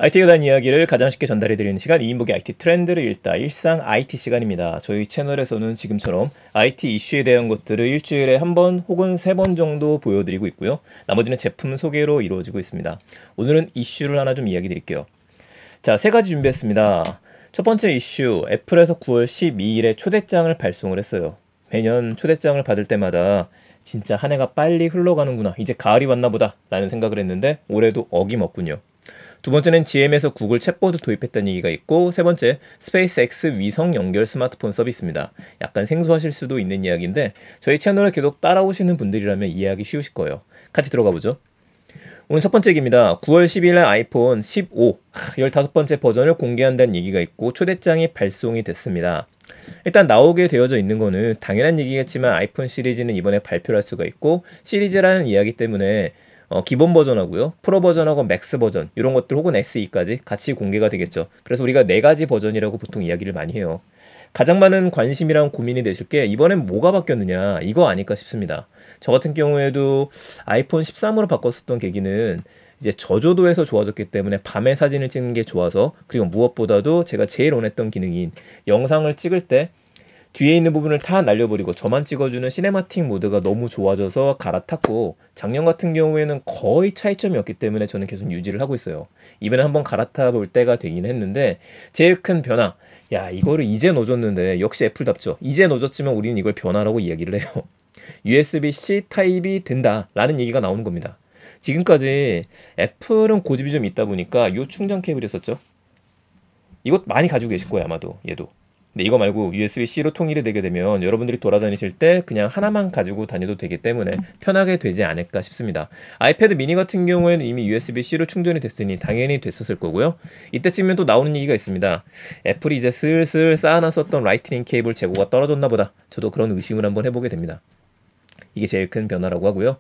IT에 대한 이야기를 가장 쉽게 전달해드리는 시간, 이인복의 IT 트렌드를 읽다 일상 IT 시간입니다. 저희 채널에서는 지금처럼 IT 이슈에 대한 것들을 일주일에 한 번 혹은 세 번 정도 보여드리고 있고요. 나머지는 제품 소개로 이루어지고 있습니다. 오늘은 이슈를 하나 좀 이야기 드릴게요. 자, 세 가지 준비했습니다. 첫 번째 이슈, 애플에서 9월 12일에 초대장을 발송을 했어요. 매년 초대장을 받을 때마다 진짜 한 해가 빨리 흘러가는구나, 이제 가을이 왔나 보다 라는 생각을 했는데 올해도 어김없군요. 두 번째는 GM에서 구글 챗봇을 도입했다는 얘기가 있고, 세 번째 스페이스X 위성 연결 스마트폰 서비스입니다. 약간 생소하실 수도 있는 이야기인데 저희 채널을 계속 따라오시는 분들이라면 이해하기 쉬우실 거예요. 같이 들어가 보죠. 오늘 첫 번째 얘기입니다. 9월 10일에 아이폰 15 15번째 버전을 공개한다는 얘기가 있고 초대장이 발송이 됐습니다. 일단 나오게 되어져 있는 거는 당연한 얘기겠지만 아이폰 시리즈는 이번에 발표를 할 수가 있고, 시리즈라는 이야기 때문에 기본 버전하고요, 프로 버전하고 맥스 버전 이런 것들 혹은 SE까지 같이 공개가 되겠죠. 그래서 우리가 네 가지 버전이라고 보통 이야기를 많이 해요. 가장 많은 관심이랑 고민이 되실 게 이번엔 뭐가 바뀌었느냐, 이거 아닐까 싶습니다. 저 같은 경우에도 아이폰 13으로 바꿨었던 계기는 이제 저조도에서 좋아졌기 때문에 밤에 사진을 찍는 게 좋아서, 그리고 무엇보다도 제가 제일 원했던 기능인 영상을 찍을 때 뒤에 있는 부분을 다 날려버리고 저만 찍어주는 시네마틱 모드가 너무 좋아져서 갈아탔고, 작년 같은 경우에는 거의 차이점이 없기 때문에 저는 계속 유지를 하고 있어요. 이번에 한번 갈아타 볼 때가 되긴 했는데, 제일 큰 변화, 야 이거를 이제 넣어줬는데 역시 애플답죠. 이제 넣어줬지만 우리는 이걸 변화라고 이야기를 해요. USB-C 타입이 된다 라는 얘기가 나오는 겁니다. 지금까지 애플은 고집이 좀 있다 보니까 요 충전 케이블이었었죠. 이것 많이 가지고 계실 거예요 아마도. 얘도. 근데 이거 말고 USB-C로 통일이 되게 되면 여러분들이 돌아다니실 때 그냥 하나만 가지고 다녀도 되기 때문에 편하게 되지 않을까 싶습니다. 아이패드 미니 같은 경우에는 이미 USB-C로 충전이 됐으니 당연히 됐었을 거고요. 이때쯤이면 또 나오는 얘기가 있습니다. 애플이 이제 슬슬 쌓아놨었던 라이트닝 케이블 재고가 떨어졌나 보다. 저도 그런 의심을 한번 해보게 됩니다. 이게 제일 큰 변화라고 하고요.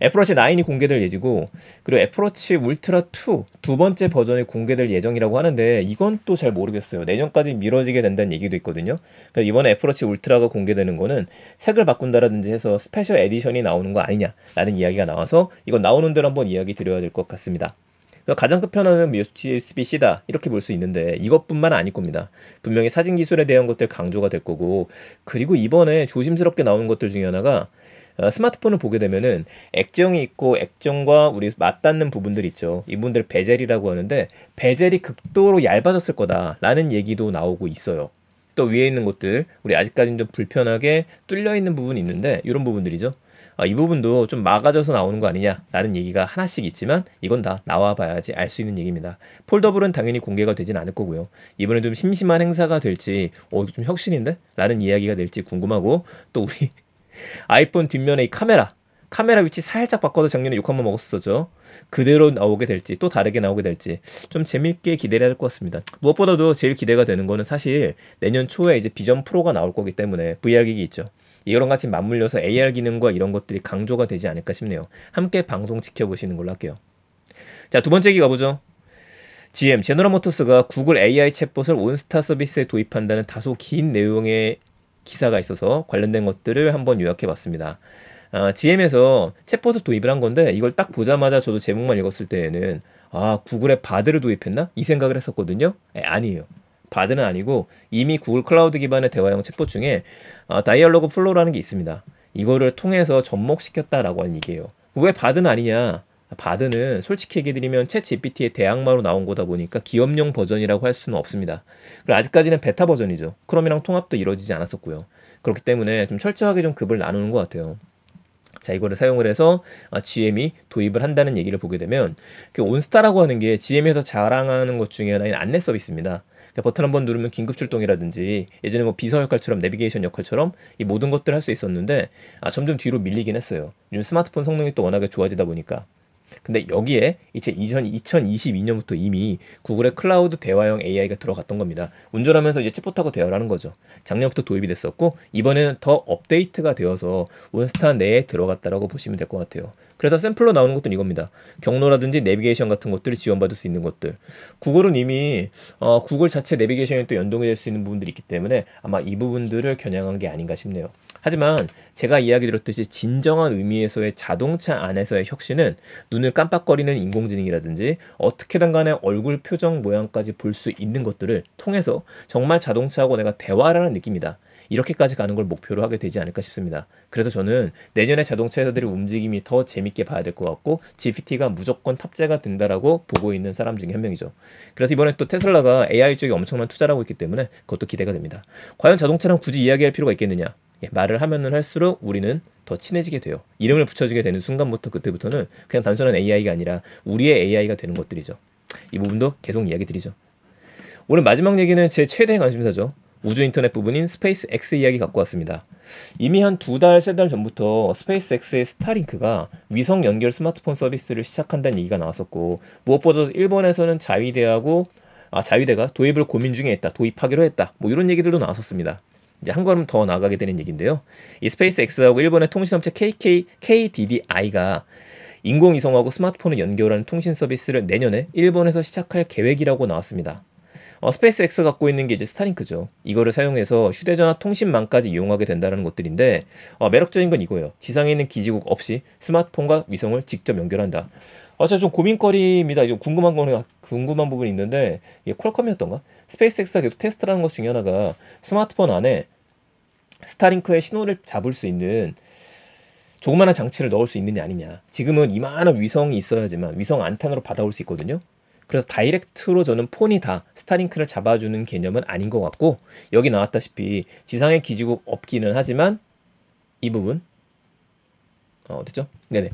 애플워치 9이 공개될 예지고, 그리고 애플워치 울트라 2 두 번째 버전이 공개될 예정이라고 하는데 이건 또 잘 모르겠어요. 내년까지 미뤄지게 된다는 얘기도 있거든요. 그러니까 이번에 애플워치 울트라가 공개되는 거는 색을 바꾼다라든지 해서 스페셜 에디션이 나오는 거 아니냐라는 이야기가 나와서 이건 나오는 대로 한번 이야기 드려야 될 것 같습니다. 가장 큰 편화는 USB-C다 이렇게 볼 수 있는데 이것뿐만 아닐 겁니다. 분명히 사진 기술에 대한 것들 강조가 될 거고, 그리고 이번에 조심스럽게 나오는 것들 중에 하나가 스마트폰을 보게 되면은 액정이 있고 액정과 우리 맞닿는 부분들 있죠. 이분들 베젤이라고 하는데 베젤이 극도로 얇아졌을 거다라는 얘기도 나오고 있어요. 또 위에 있는 것들, 우리 아직까지는 좀 불편하게 뚫려 있는 부분이 있는데 이런 부분들이죠. 이 부분도 좀 막아져서 나오는 거 아니냐라는 얘기가 하나씩 있지만 이건 다 나와봐야지 알 수 있는 얘기입니다. 폴더블은 당연히 공개가 되진 않을 거고요. 이번에 좀 심심한 행사가 될지, 이거 좀 혁신인데? 라는 이야기가 될지 궁금하고, 또 우리 아이폰 뒷면에 이 카메라 위치 살짝 바꿔서 작년에 욕 한번 먹었었죠. 그대로 나오게 될지 또 다르게 나오게 될지 좀 재밌게 기대를 할 것 같습니다. 무엇보다도 제일 기대가 되는 거는 사실 내년 초에 이제 비전 프로가 나올 거기 때문에 VR 기기 있죠. 이거랑 같이 맞물려서 AR 기능과 이런 것들이 강조가 되지 않을까 싶네요. 함께 방송 지켜보시는 걸로 할게요. 자, 두 번째 얘기 가보죠. GM, 제너럴 모터스가 구글 AI 챗봇을 온스타 서비스에 도입한다는 다소 긴 내용의 기사가 있어서 관련된 것들을 한번 요약해봤습니다. GM에서 챗봇을 도입을 한 건데 이걸 딱 보자마자 저도 제목만 읽었을 때에는 구글에 바드를 도입했나? 이 생각을 했었거든요. 아니에요. 바드는 아니고 이미 구글 클라우드 기반의 대화형 챗봇 중에 다이얼로그 플로우라는 게 있습니다. 이거를 통해서 접목시켰다라고 하는 얘기예요. 왜 바드는 아니냐? 바드는 솔직히 얘기드리면 챗 GPT의 대항마로 나온 거다 보니까 기업용 버전이라고 할 수는 없습니다. 그리고 아직까지는 베타 버전이죠. 크롬이랑 통합도 이루어지지 않았었고요. 그렇기 때문에 좀 철저하게 좀 급을 나누는 것 같아요. 자, 이거를 사용을 해서 GM이 도입을 한다는 얘기를 보게 되면, 그 온스타라고 하는 게 GM에서 자랑하는 것 중에 하나인 안내 서비스입니다. 버튼 한번 누르면 긴급 출동이라든지 예전에 뭐 비서 역할처럼 내비게이션 역할처럼 이 모든 것들을 할 수 있었는데 점점 뒤로 밀리긴 했어요. 요즘 스마트폰 성능이 또 워낙에 좋아지다 보니까. 근데 여기에 이제 2022년부터 이미 구글의 클라우드 대화형 AI가 들어갔던 겁니다. 운전하면서 이제 챗봇하고 대화를 하는 거죠. 작년부터 도입이 됐었고 이번에는 더 업데이트가 되어서 온스타 내에 들어갔다라고 보시면 될 것 같아요. 그래서 샘플로 나오는 것들은 이겁니다. 경로라든지 내비게이션 같은 것들을 지원받을 수 있는 것들. 구글은 이미 구글 자체 내비게이션에 또 연동이 될 수 있는 부분들이 있기 때문에 아마 이 부분들을 겨냥한 게 아닌가 싶네요. 하지만 제가 이야기 드렸듯이 진정한 의미에서의 자동차 안에서의 혁신은 눈을 깜빡거리는 인공지능이라든지 어떻게든 간에 얼굴 표정 모양까지 볼 수 있는 것들을 통해서 정말 자동차하고 내가 대화라는 느낌이다. 이렇게까지 가는 걸 목표로 하게 되지 않을까 싶습니다. 그래서 저는 내년에 자동차 회사들의 움직임이 더 재밌게 봐야 될 것 같고 GPT가 무조건 탑재가 된다라고 보고 있는 사람 중에 한 명이죠. 그래서 이번에 또 테슬라가 AI 쪽에 엄청난 투자를 하고 있기 때문에 그것도 기대가 됩니다. 과연 자동차랑 굳이 이야기할 필요가 있겠느냐? 말을 하면은 할수록 우리는 더 친해지게 돼요. 이름을 붙여주게 되는 순간부터 그때부터는 그냥 단순한 AI가 아니라 우리의 AI가 되는 것들이죠. 이 부분도 계속 이야기 드리죠. 오늘 마지막 얘기는 제 최대의 관심사죠. 우주 인터넷 부분인 스페이스 X 이야기 갖고 왔습니다. 이미 한 2달, 3달 전부터 스페이스 X의 스타링크가 위성 연결 스마트폰 서비스를 시작한다는 얘기가 나왔었고, 무엇보다 일본에서는 자위대가 도입을 고민 중에 있다, 도입하기로 했다, 뭐 이런 얘기들도 나왔었습니다. 이제 한 걸음 더 나아가게 되는 얘기인데요. 이 스페이스 X하고 일본의 통신업체 KDDI가 인공위성하고 스마트폰을 연결하는 통신 서비스를 내년에 일본에서 시작할 계획이라고 나왔습니다. 스페이스 X 갖고 있는 게 이제 스타링크죠. 이거를 사용해서 휴대전화 통신망까지 이용하게 된다는 것들인데, 매력적인 건 이거예요. 지상에 있는 기지국 없이 스마트폰과 위성을 직접 연결한다. 제가 좀 고민거리입니다. 이거 궁금한 부분이 있는데, 이게 퀄컴이었던가? 스페이스 X가 계속 테스트라는 것 중에 하나가 스마트폰 안에 스타링크의 신호를 잡을 수 있는 조그마한 장치를 넣을 수 있느냐 아니냐. 지금은 이만한 위성이 있어야지만 위성 안텐으로 받아올 수 있거든요. 그래서 다이렉트로 저는 폰이 다 스타링크를 잡아주는 개념은 아닌 것 같고, 여기 나왔다시피 지상의 기지국 없기는 하지만 이 부분 어딨죠? 네네,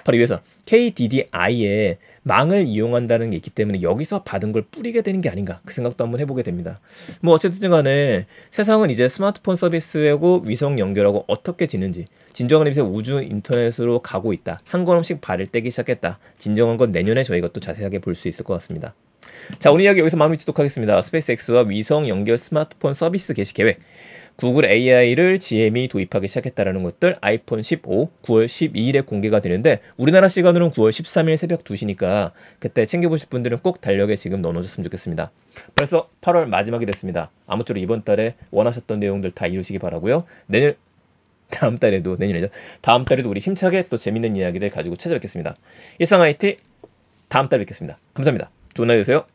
바로 위에서 KDDI의 망을 이용한다는 게 있기 때문에 여기서 받은 걸 뿌리게 되는 게 아닌가, 그 생각도 한번 해보게 됩니다. 뭐 어쨌든 간에 세상은 이제 스마트폰 서비스하고 위성 연결하고 어떻게 지는지, 진정한 의미에서 우주 인터넷으로 가고 있다, 한 걸음씩 발을 떼기 시작했다. 진정한 건 내년에 저희가 또 자세하게 볼 수 있을 것 같습니다. 자, 오늘 이야기 여기서 마무리 짓도록 하겠습니다. 스페이스 X와 위성 연결 스마트폰 서비스 개시 계획, 구글 AI를 GM이 도입하기 시작했다는 것들, 아이폰 15 9월 12일에 공개가 되는데 우리나라 시간으로는 9월 13일 새벽 2시니까 그때 챙겨보실 분들은 꼭 달력에 지금 넣어놓으셨으면 좋겠습니다. 벌써 8월 마지막이 됐습니다. 아무쪼록 이번 달에 원하셨던 내용들 다 이루시기 바라고요. 다음 달에도 우리 힘차게 또 재밌는 이야기들 가지고 찾아뵙겠습니다. 일상 IT 다음 달에 뵙겠습니다. 감사합니다. 좋은 날 되세요.